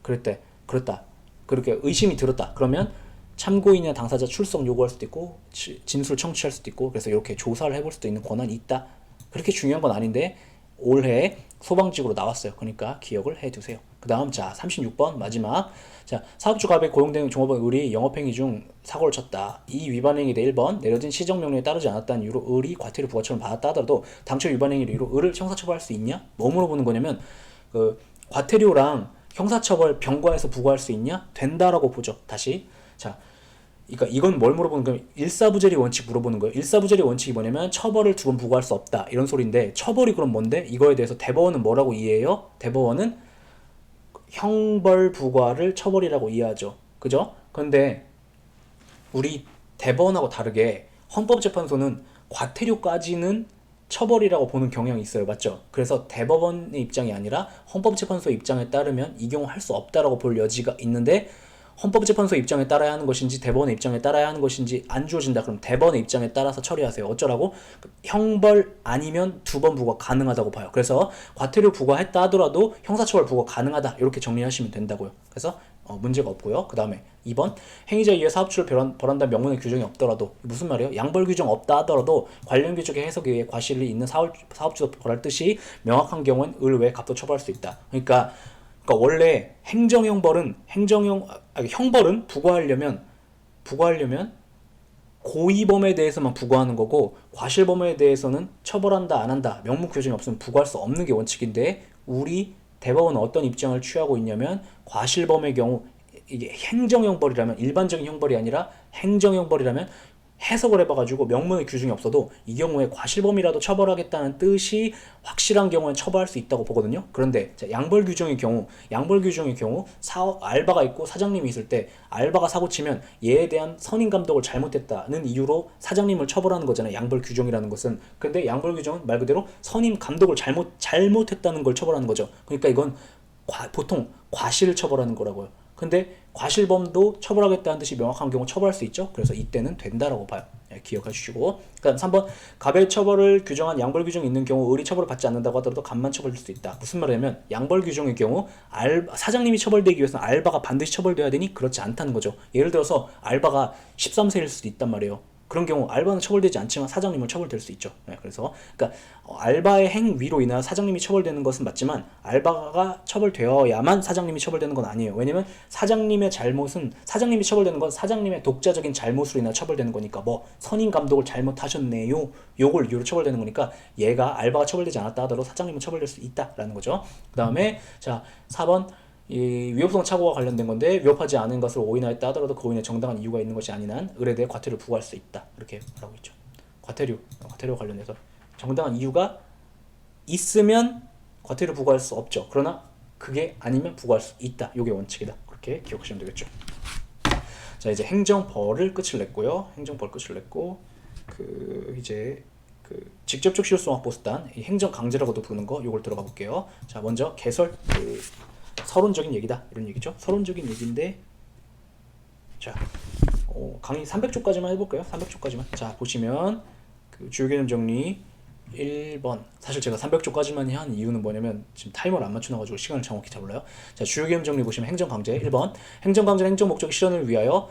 Speaker 1: 그랬다. 그렇게 의심이 들었다. 그러면 참고인이나 당사자 출석 요구할 수도 있고 진술 청취할 수도 있고, 그래서 이렇게 조사를 해볼 수도 있는 권한이 있다. 그렇게 중요한 건 아닌데 올해 소방직으로 나왔어요. 그러니까 기억을 해두세요. 그 다음, 자 36번 마지막. 자, 사업주 갑에 고용된 종업원 을이 영업행위 중 사고를 쳤다. 이 위반행위에 대해 1번 내려진 시정명령에 따르지 않았다는 이유로 을이 과태료 부과처를 받았다 하더라도 당초 위반행위로 이유로 을을 형사처벌할 수 있냐? 뭐 물어보는 거냐면, 그 과태료랑 형사처벌 병과에서 부과할 수 있냐? 된다라고 보죠. 다시. 자, 그러니까 이건 뭘 물어보는 거냐면 일사부재리 원칙 물어보는 거예요. 일사부재리 원칙이 뭐냐면 처벌을 두 번 부과할 수 없다, 이런 소리인데, 처벌이 그럼 뭔데? 이거에 대해서 대법원은 뭐라고 이해해요? 대법원은 형벌 부과를 처벌이라고 이해하죠. 그죠? 근데 우리 대법원하고 다르게 헌법재판소는 과태료까지는 처벌이라고 보는 경향이 있어요. 맞죠? 그래서 대법원의 입장이 아니라 헌법재판소의 입장에 따르면 이 경우 할 수 없다라고 볼 여지가 있는데, 헌법재판소 입장에 따라야 하는 것인지 대법원의 입장에 따라야 하는 것인지 안 주어진다. 그럼 대법원의 입장에 따라서 처리하세요. 어쩌라고? 형벌 아니면 두 번 부과 가능하다고 봐요. 그래서 과태료 부과했다 하더라도 형사처벌 부과 가능하다, 이렇게 정리하시면 된다고요. 그래서 문제가 없고요. 그 다음에 2번, 행위자에 의해 사업주를 벌한다는 명문의 규정이 없더라도, 무슨 말이에요? 양벌 규정 없다 하더라도 관련 규정의 해석에 의해 과실이 있는 사업주도 벌할 뜻이 명확한 경우엔 을 외에 갑도 처벌할 수 있다. 그러니까 원래 형벌은 부과하려면 고의범에 대해서만 부과하는 거고, 과실범에 대해서는 처벌한다 안 한다 명문 규정이 없으면 부과할 수 없는 게 원칙인데, 우리 대법원은 어떤 입장을 취하고 있냐면 과실범의 경우 이게 행정형벌이라면, 일반적인 형벌이 아니라 행정형벌이라면 해석을 해봐가지고 명문의 규정이 없어도 이 경우에 과실범이라도 처벌하겠다는 뜻이 확실한 경우엔 처벌할 수 있다고 보거든요. 그런데 양벌 규정의 경우, 알바가 있고 사장님이 있을 때 알바가 사고 치면 얘에 대한 선임 감독을 잘못했다는 이유로 사장님을 처벌하는 거잖아요. 양벌 규정이라는 것은. 근데 양벌 규정은 말 그대로 선임 감독을 잘못했다는 걸 처벌하는 거죠. 그러니까 이건 보통 과실을 처벌하는 거라고요. 근데 과실범도 처벌하겠다는 뜻이 명확한 경우 처벌할 수 있죠. 그래서 이때는 된다라고 봐요. 기억해 주시고. 그다음 3번 가배 처벌을 규정한 양벌 규정이 있는 경우 의리 처벌을 받지 않는다고 하더라도 간만 처벌될 수 있다. 무슨 말이냐면 양벌 규정의 경우 사장님이 처벌되기 위해서는 알바가 반드시 처벌돼야 되니 그렇지 않다는 거죠. 예를 들어서 알바가 13세일 수도 있단 말이에요. 그런 경우 알바는 처벌되지 않지만 사장님은 처벌될 수 있죠. 그래서 그러니까 알바의 행위로 인하여 사장님이 처벌되는 것은 맞지만 알바가 처벌되어야만 사장님이 처벌되는 건 아니에요. 왜냐면 사장님이 처벌되는 건 사장님의 독자적인 잘못으로 인하여 처벌되는 거니까 뭐 선임 감독을 잘못하셨네요. 요걸 이유로 처벌되는 거니까 얘가 알바가 처벌되지 않았다 하더라도 사장님은 처벌될 수 있다라는 거죠. 그다음에 자 4번 이 위법성 착오와 관련된 건데 위법하지 않은 것을 오인하였다 하더라도 그 오인에 정당한 이유가 있는 것이 아닌 한 을에 대해 과태료 부과할 수 있다. 이렇게 말하고 있죠. 과태료 관련해서 정당한 이유가 있으면 과태료 부과할 수 없죠. 그러나 그게 아니면 부과할 수 있다. 이게 원칙이다. 그렇게 기억하시면 되겠죠. 자 이제 행정벌을 끝을 냈고요. 이제 직접적 실효성 확보수단 행정 강제라고도 부르는 거 요걸 들어가 볼게요. 자 먼저 개설 서론적인 얘기다 이런 얘기죠. 서론적인 얘기인데 자 강의 300조까지만 해볼까요? 300조까지만. 자 보시면 주요 개념 정리 1번. 사실 제가 300조까지만 한 이유는 뭐냐면 지금 타이머를 안 맞춰놔가지고 시간을 정확히 잘 몰라요. 자 주요 개념 정리 보시면 행정강제 1번. 행정강제는 행정 목적 실현을 위하여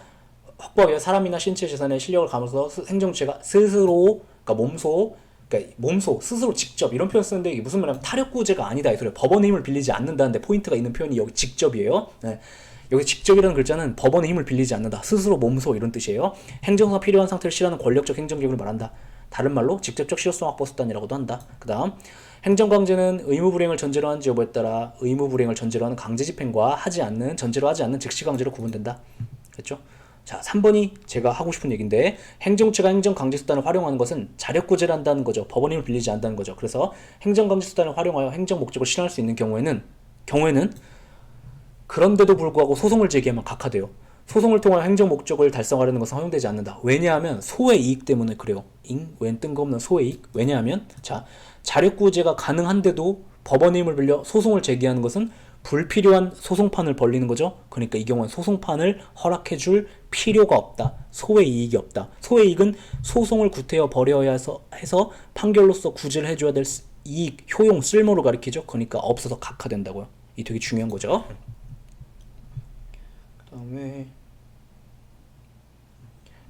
Speaker 1: 확보하기 위해 사람이나 신체 재산의 실력을 감아서 행정체가 스스로 그러니까 몸소 스스로 직접 이런 표현 쓰는데 이게 무슨 말이냐면 타력구제가 아니다 이 소리예요. 법원의 힘을 빌리지 않는다는데 포인트가 있는 표현이 여기 직접이에요. 여기 직접이라는 글자는 법원의 힘을 빌리지 않는다. 스스로 몸소 이런 뜻이에요. 행정상 필요한 상태를 실현하는 권력적 행정기구를 말한다. 다른 말로 직접적 실효성 확보 수단이라고도 한다. 그 다음 행정강제는 의무 불이행을 전제로 하는지 여부에 따라 의무 불이행을 전제로 하는 강제 집행과 전제로 하지 않는 즉시 강제로 구분된다. 그렇죠? 자 3번이 제가 하고 싶은 얘기인데 행정체가 행정강제수단을 활용하는 것은 자력구제를 한다는 거죠. 법원 힘을 빌리지 않는다는 거죠. 그래서 행정강제수단을 활용하여 행정 목적을 실현할 수 있는 경우에는 그런데도 불구하고 소송을 제기하면 각하돼요. 소송을 통하여 행정 목적을 달성하려는 것은 허용되지 않는다. 왜냐하면 소의 이익 때문에 그래요. 웬 뜬금없는 소의 이익? 왜냐하면 자력구제가 가능한데도 법원의 힘을 빌려 소송을 제기하는 것은 불필요한 소송판을 벌리는 거죠. 그러니까 이 경우는 소송판을 허락해줄 필요가 없다. 소의 이익이 없다. 소의 이익은 소송을 구태여 벌여야 해서 판결로서 구제를 해줘야 될 이익, 효용, 쓸모를 가리키죠. 그러니까 없어서 각하된다고요. 이 되게 중요한 거죠. 그 다음에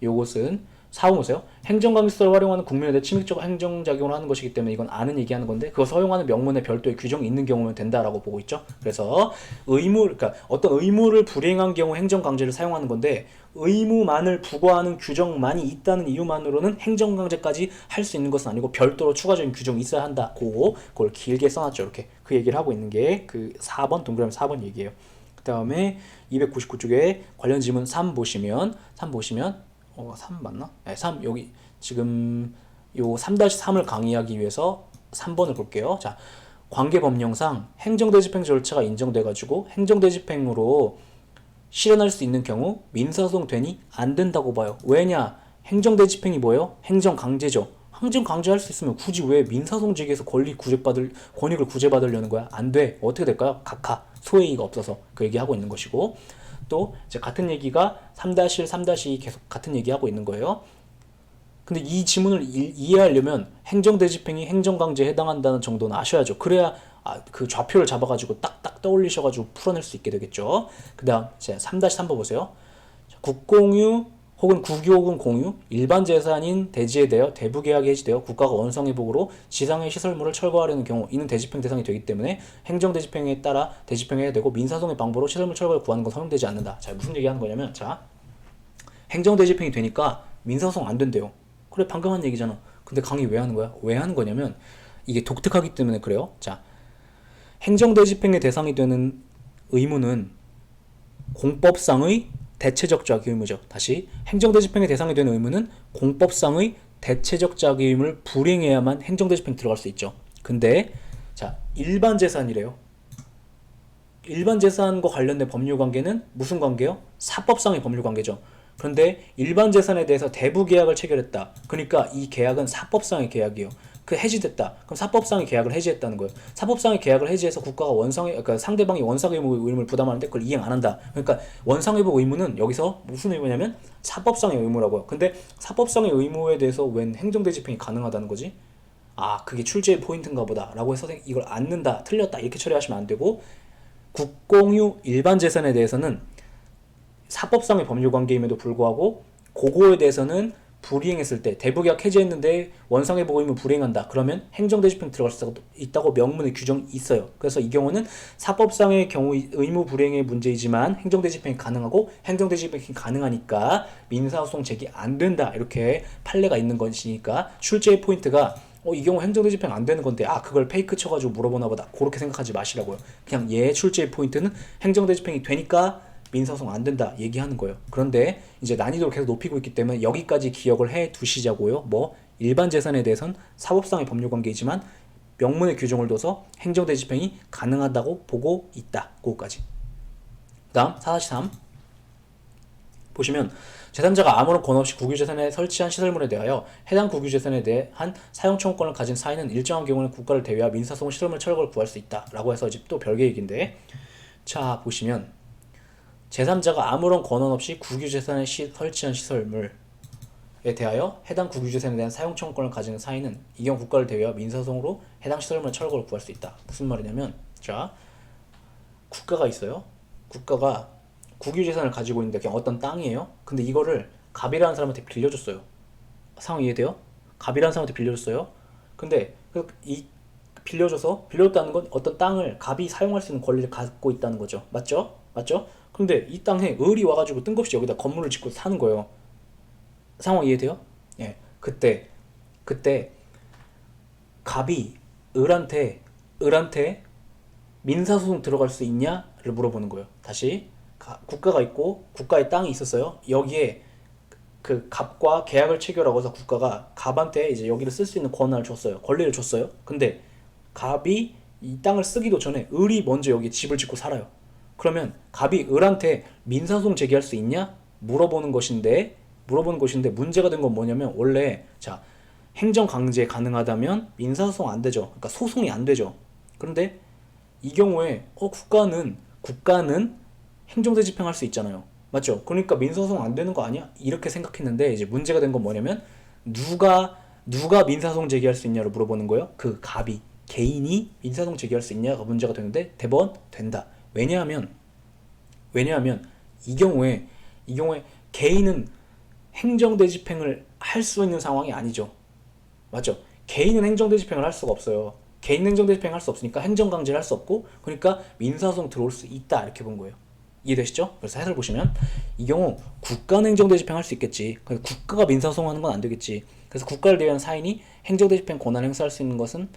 Speaker 1: 요것은 4번 보세요. 행정강제수단을 활용하는 국민에 대해 침입적 행정작용을 하는 것이기 때문에 이건 아는 얘기하는 건데 그것을 허용하는 명문에 별도의 규정이 있는 경우면 된다라고 보고 있죠. 그래서 그러니까 어떤 의무를 불이행한 경우 행정강제를 사용하는 건데 의무만을 부과하는 규정만이 있다는 이유만으로는 행정강제까지 할 수 있는 것은 아니고 별도로 추가적인 규정이 있어야 한다. 그걸 길게 써놨죠. 이렇게 그 얘기를 하고 있는 게 그 4번 동그라미 4번 얘기예요. 그 다음에 299쪽에 관련 지문 3 보시면 3 맞나? 네, 3 여기 지금 요 3-3을 강의하기 위해서 3번을 볼게요. 자, 관계법령상 행정대집행 절차가 인정돼가지고 행정대집행으로 실현할 수 있는 경우 민사소송 되니 안 된다고 봐요. 왜냐? 행정대집행이 뭐예요? 행정강제죠. 행정강제할 수 있으면 굳이 왜 민사소송 제기해서 권익을 구제받으려는 거야? 안 돼. 어떻게 될까요? 각하. 소의 이익이 없어서 그 얘기하고 있는 것이고 또 이제 같은 얘기가 3-1, 3-2 계속 같은 얘기하고 있는 거예요. 근데 이 지문을 이해하려면 행정대집행이 행정강제에 해당한다는 정도는 아셔야죠. 그래야 그 좌표를 잡아가지고 딱딱 떠올리셔가지고 풀어낼 수 있게 되겠죠. 그 다음 3-3번 보세요. 국공유 혹은 국유 혹은 공유, 일반 재산인 대지에 대하여 대부계약이 해지되어 국가가 원성회복으로 지상의 시설물을 철거하려는 경우 이는 대집행 대상이 되기 때문에 행정대집행에 따라 대집행해야 되고 민사소송의 방법으로 시설물 철거를 구하는 건 허용되지 않는다. 자, 무슨 얘기하는 거냐면 행정대집행이 되니까 민사소송 안 된대요. 그래 방금 한 얘기잖아. 근데 강의 왜 하는 거야? 왜 하는 거냐면 이게 독특하기 때문에 그래요. 자, 행정대집행의 대상이 되는 의무는 공법상의 대체적 자기 의무죠. 다시 행정대 집행의 대상이 되는 의무는 공법상의 대체적 자기 의무를 불이행해야만 행정대 집행 들어갈 수 있죠. 근데 자, 일반 재산이래요. 일반 재산과 관련된 법률 관계는 무슨 관계요? 사법상의 법률 관계죠. 그런데 일반 재산에 대해서 대부 계약을 체결했다. 그러니까 이 계약은 사법상의 계약이에요. 그 해지됐다. 그럼 사법상의 계약을 해지했다는 거예요. 사법상의 계약을 해지해서 국가가 그러니까 상대방이 원상회복 의무를 부담하는데 그걸 이행 안 한다. 그러니까 원상회복 의무는 여기서 무슨 의무냐면 사법상의 의무라고요. 근데 사법상의 의무에 대해서 웬 행정대 집행이 가능하다는 거지? 아, 그게 출제의 포인트인가 보다 라고 해서 이걸 않는다, 틀렸다 이렇게 처리하시면 안 되고, 국공유 일반 재산에 대해서는 사법상의 법률 관계임에도 불구하고 그거에 대해서는 불이행했을 때 대부계약 해지했는데 원상회복 의무 불이행한다. 그러면 행정대 집행 들어갈 수 있다고 명문의 규정이 있어요. 그래서 이 경우는 사법상의 경우 의무 불이행의 문제이지만 행정대 집행이 가능하고 행정대 집행이 가능하니까 민사소송 제기 안 된다. 이렇게 판례가 있는 것이니까 출제의 포인트가 이 경우 행정대 집행 안 되는 건데 그걸 페이크 쳐가지고 물어보나 보다. 그렇게 생각하지 마시라고요. 그냥 출제의 포인트는 행정대 집행이 되니까 민사소송 안 된다 얘기하는 거예요. 그런데 이제 난이도를 계속 높이고 있기 때문에 여기까지 기억을 해 두시자고요. 일반 재산에 대해서는 사법상의 법률 관계이지만 명문의 규정을 둬서 행정대 집행이 가능하다고 보고 있다. 그거까지. 그 다음 4-3 보시면 제3자가 아무런 권한 없이 국유재산에 설치한 시설물에 대하여 해당 국유재산에 대한 사용 청구권을 가진 사인은 일정한 경우는 국가를 대위하여 민사소송 시설물 철거를 구할 수 있다 라고 해서 이제 또 별개 얘기인데, 자 보시면 제3자가 아무런 권한 없이 국유재산에 설치한 시설물에 대하여 해당 국유재산에 대한 사용 청구권을 가지는 사인은 이 경우 국가를 대위하여 민사소송으로 해당 시설물 철거를 구할 수 있다. 무슨 말이냐면, 자 국가가 있어요. 국가가 국유재산을 가지고 있는데 그냥 어떤 땅이에요. 근데 이거를 갑이라는 사람한테 빌려줬어요. 상황 이해돼요? 갑이라는 사람한테 빌려줬어요. 근데 빌려줬다는 건 어떤 땅을 갑이 사용할 수 있는 권리를 갖고 있다는 거죠. 맞죠? 맞죠? 근데 이 땅에 을이 와가지고 뜬금없이 여기다 건물을 짓고 사는 거예요. 상황 이해돼요? 예. 그때 갑이 을한테 민사소송 들어갈 수 있냐를 물어보는 거예요. 다시 국가가 있고 국가의 땅이 있었어요. 여기에 그 갑과 계약을 체결하고서 국가가 갑한테 이제 여기를 쓸 수 있는 권한을 줬어요. 권리를 줬어요. 근데 갑이 이 땅을 쓰기도 전에 을이 먼저 여기 집을 짓고 살아요. 그러면 갑이 을한테 민사소송 제기할 수 있냐? 물어보는 것인데 문제가 된 건 뭐냐면, 원래 행정강제 가능하다면 민사소송 안 되죠. 그러니까 소송이 안 되죠. 그런데 이 경우에 국가는 행정대 집행할 수 있잖아요. 맞죠? 그러니까 민사소송 안 되는 거 아니야? 이렇게 생각했는데 이제 문제가 된 건 뭐냐면, 누가 민사소송 제기할 수 있냐로 물어보는 거예요. 그 갑이, 개인이 민사소송 제기할 수 있냐가 문제가 되는데 대법원 된다. 왜냐하면 이 경우에 개인은 행정대 집행을 할 수 있는 상황이 아니죠. 맞죠? 개인은 행정대 집행을 할 수가 없어요. 개인 행정대 집행을 할 수 없으니까 행정강제를 할 수 없고, 그러니까 민사소송 들어올 수 있다 이렇게 본 거예요. 이해되시죠? 그래서 해설 보시면 이 경우 국가는 행정대 집행할 수 있겠지. 국가가 민사소송하는 건 안 되겠지. 그래서 국가를 대위한 사인이 행정대 집행 권한을 행사할 수 있는 것은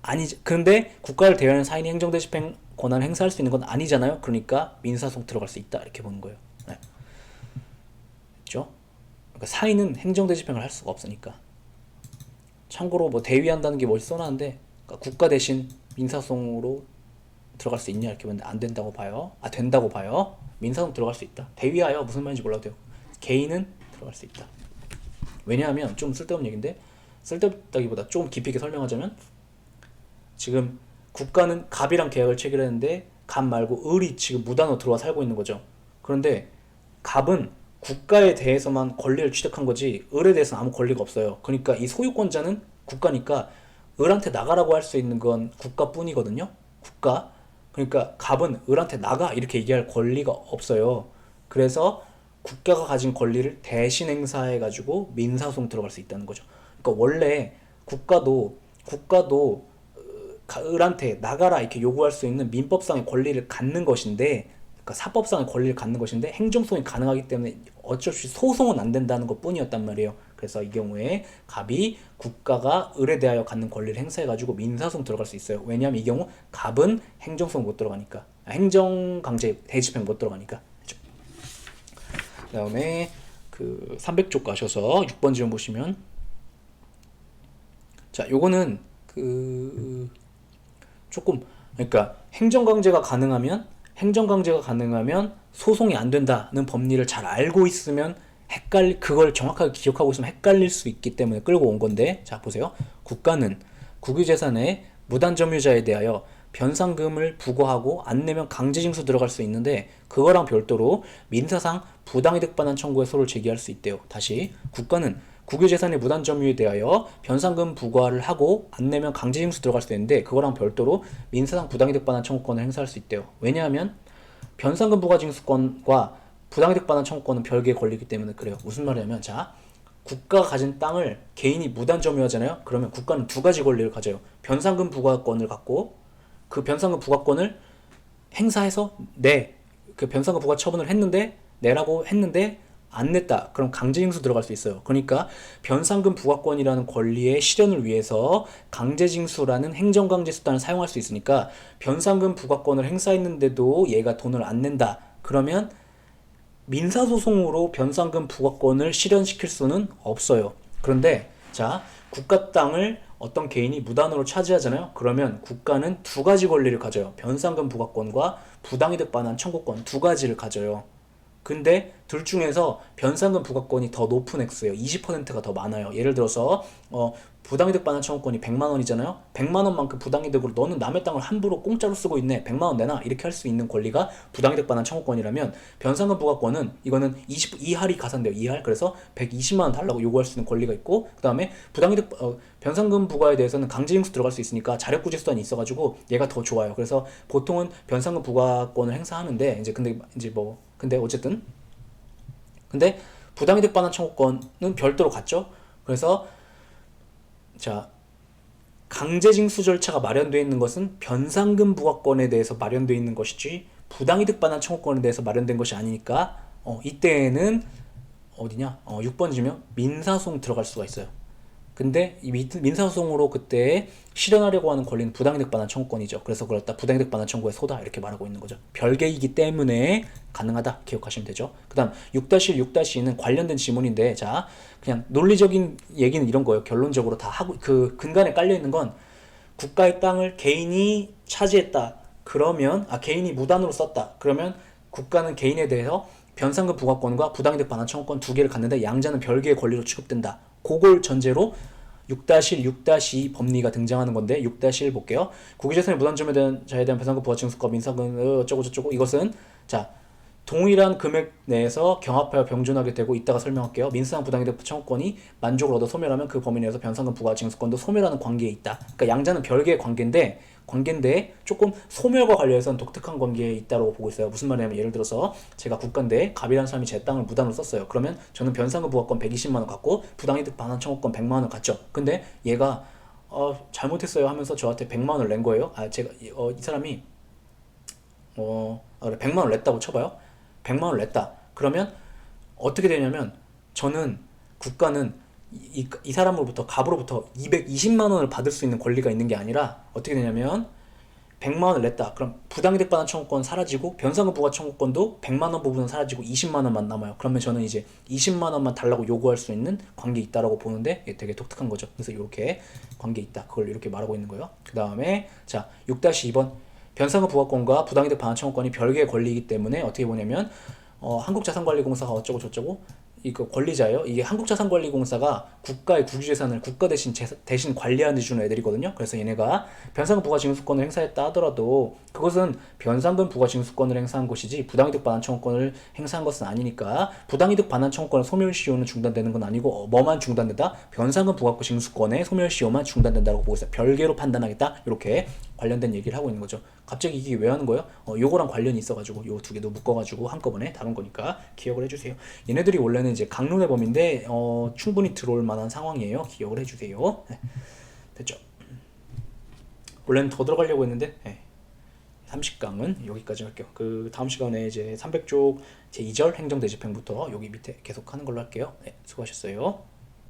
Speaker 1: 아니지. 그런데 국가를 대위하는 사인이 행정대 집행 권한을 행사할 수 있는 건 아니잖아요. 그러니까 민사소송 들어갈 수 있다 이렇게 보는 거예요. 네. 그렇죠? 그러니까 사인은 행정대 집행을 할 수가 없으니까. 참고로 대위한다는 게 뭘 써놨는데, 그러니까 국가 대신 민사소송으로 들어갈 수 있냐 이렇게 보는데 안 된다고 봐요. 된다고 봐요. 민사소송 들어갈 수 있다. 대위하여 무슨 말인지 몰라도 돼요. 개인은 들어갈 수 있다. 왜냐하면 좀 쓸데없는 얘기인데, 쓸데없다기보다 좀 깊이 있게 설명하자면, 지금 국가는 갑이랑 계약을 체결했는데 갑 말고 을이 지금 무단으로 들어와 살고 있는 거죠. 그런데 갑은 국가에 대해서만 권리를 취득한 거지 을에 대해서는 아무 권리가 없어요. 그러니까 이 소유권자는 국가니까 을한테 나가라고 할 수 있는 건 국가뿐이거든요. 국가. 그러니까 갑은 을한테 나가 이렇게 얘기할 권리가 없어요. 그래서 국가가 가진 권리를 대신 행사해가지고 민사소송 들어갈 수 있다는 거죠. 그러니까 원래 국가도 을한테 나가라 이렇게 요구할 수 있는 민법상의 권리를 갖는 것인데, 그러니까 사법상의 권리를 갖는 것인데 행정소송이 가능하기 때문에 어쩔 수 없이 소송은 안 된다는 것 뿐이었단 말이에요. 그래서 이 경우에 갑이 국가가 을에 대하여 갖는 권리를 행사해가지고 민사소송 들어갈 수 있어요. 왜냐하면 이 경우 갑은 행정소송 못 들어가니까. 행정강제 대집행 못 들어가니까. 그 다음에 그 300쪽 가셔서 6번 지문 보시면, 자, 요거는 그 조금, 그러니까 행정강제가 가능하면 소송이 안 된다는 법리를 잘 알고 있으면 그걸 정확하게 기억하고 있으면 헷갈릴 수 있기 때문에 끌고 온 건데, 자 보세요. 국가는 국유재산의 무단점유자에 대하여 변상금을 부과하고 안 내면 강제징수 들어갈 수 있는데, 그거랑 별도로 민사상 부당이득 반환 청구의 소를 제기할 수 있대요. 다시, 국가는 국유재산의 무단점유에 대하여 변상금 부과를 하고 안 내면 강제징수 들어갈 수 있는데, 그거랑 별도로 민사상 부당이득 반환 청구권을 행사할 수 있대요. 왜냐하면 변상금 부과 징수권과 부당이득 반환 청구권은 별개의 권리이기 때문에 그래요. 무슨 말이냐면, 자, 국가가 가진 땅을 개인이 무단 점유하잖아요. 그러면 국가는 두 가지 권리를 가져요. 변상금 부과권을 갖고, 그 변상금 부과권을 행사해서 그 변상금 부과 처분을 했는데, 내라고 했는데 안 냈다. 그럼 강제징수 들어갈 수 있어요. 그러니까 변상금 부과권이라는 권리의 실현을 위해서 강제징수라는 행정강제 수단을 사용할 수 있으니까, 변상금 부과권을 행사했는데도 얘가 돈을 안 낸다. 그러면 민사소송으로 변상금 부과권을 실현시킬 수는 없어요. 그런데 자, 국가 땅을 어떤 개인이 무단으로 차지하잖아요. 그러면 국가는 두 가지 권리를 가져요. 변상금 부과권과 부당이득 반환 청구권, 두 가지를 가져요. 근데 둘 중에서 변상금 부과권이 더 높은 액수예요. 20%가 더 많아요. 예를 들어서 부당이득 반환 청구권이 100만 원이잖아요. 100만 원만큼 부당이득으로 너는 남의 땅을 함부로 공짜로 쓰고 있네. 100만 원 내놔. 이렇게 할 수 있는 권리가 부당이득 반환 청구권이라면, 변상금 부과권은 이거는 2할이 가산돼요. 2할. 그래서 120만 원 달라고 요구할 수 있는 권리가 있고, 그다음에 변상금 부과에 대해서는 강제징수 들어갈 수 있으니까 자력구제 수단이 있어가지고 얘가 더 좋아요. 그래서 보통은 변상금 부과권을 행사하는데, 근데 어쨌든, 근데 부당이득 반환 청구권은 별도로 갔죠. 그래서 자, 강제징수 절차가 마련되어 있는 것은 변상금 부과권에 대해서 마련되어 있는 것이지 부당이득 반환 청구권에 대해서 마련된 것이 아니니까, 이때에는 어디냐? 6번 지면 민사소송 들어갈 수가 있어요. 근데 이 민사소송으로 그때 실현하려고 하는 권리는 부당이득 반환 청구권이죠. 그래서 그렇다, 부당이득 반환 청구의 소다, 이렇게 말하고 있는 거죠. 별개이기 때문에 가능하다 기억하시면 되죠. 그 다음 6-1, 6-2는 관련된 지문인데, 자, 그냥 논리적인 얘기는 이런 거예요. 결론적으로 다 하고, 그 근간에 깔려 있는 건, 국가의 땅을 개인이 차지했다. 그러면 개인이 무단으로 썼다. 그러면 국가는 개인에 대해서 변상금 부과권과 부당이득 반환 청구권 두 개를 갖는데, 양자는 별개의 권리로 취급된다. 그걸 전제로 6-1, 6-2 법리가 등장하는 건데, 6-1 볼게요. 국유재산의 무단점유자에 대한 변상금 부과 징수과 민사금 어쩌고저쩌고, 이것은 자, 동일한 금액 내에서 경합하여 병존하게 되고, 이따가 설명할게요. 민사상 부당이득 청구권이 만족을 얻어 소멸하면 그 범위 내에서 변상금 부과 징수권도 소멸하는 관계에 있다. 그러니까 양자는 별개의 관계인데 조금 소멸과 관련해서는 독특한 관계에 있다고 보고 있어요. 무슨 말이냐면, 예를 들어서 제가 국가인데 갑이라는 사람이 제 땅을 무단으로 썼어요. 그러면 저는 변상금 부과권 120만 원 갖고 부당이득 반환 청구권 100만 원을 갖죠. 근데 얘가 잘못했어요 하면서 저한테 100만 원을 낸 거예요. 이 사람이 그래, 100만 원을 냈다고 쳐봐요. 100만 원을 냈다. 그러면 어떻게 되냐면, 국가는 이 사람으로부터, 갑으로부터 220만 원을 받을 수 있는 권리가 있는 게 아니라, 어떻게 되냐면 100만 원을 냈다. 그럼 부당이득 반환 청구권 사라지고 변상금 부과 청구권도 100만 원 부분은 사라지고 20만 원만 남아요. 그러면 저는 이제 20만 원만 달라고 요구할 수 있는 관계 있다라고 보는데, 이게 되게 독특한 거죠. 그래서 이렇게 관계 있다. 그걸 이렇게 말하고 있는 거예요. 그 다음에 자, 6-2번 변상금 부과권과 부당이득 반환 청구권이 별개의 권리이기 때문에 어떻게 보냐면, 한국자산관리공사가 어쩌고 저쩌고, 이거 권리자예요. 이게 한국자산관리공사가 국가의 국유재산을 국가 대신 관리하는 주는 애들이거든요. 그래서 얘네가 변상금 부과 징수권을 행사했다 하더라도 그것은 변상금 부과 징수권을 행사한 것이지 부당이득 반환 청구권을 행사한 것은 아니니까, 부당이득 반환 청구권의 소멸시효는 중단되는 건 아니고, 뭐만 중단된다? 변상금 부과 징수권의 소멸시효만 중단된다고 보고 있어요. 별개로 판단하겠다. 이렇게 관련된 얘기를 하고 있는 거죠. 갑자기 이게 왜 하는 거예요? 요거랑 관련이 있어가지고 요 두 개도 묶어가지고 한꺼번에 다룬 거니까 기억을 해주세요. 얘네들이 원래는 이제 강론의 범인데 충분히 들어올 만한 상황이에요. 기억을 해주세요. 네. 됐죠? 원래는 더 들어가려고 했는데 30강은 여기까지 할게요. 그 다음 시간에 이제 300쪽 제2절 행정대집행부터 여기 밑에 계속 하는 걸로 할게요. 네, 수고하셨어요.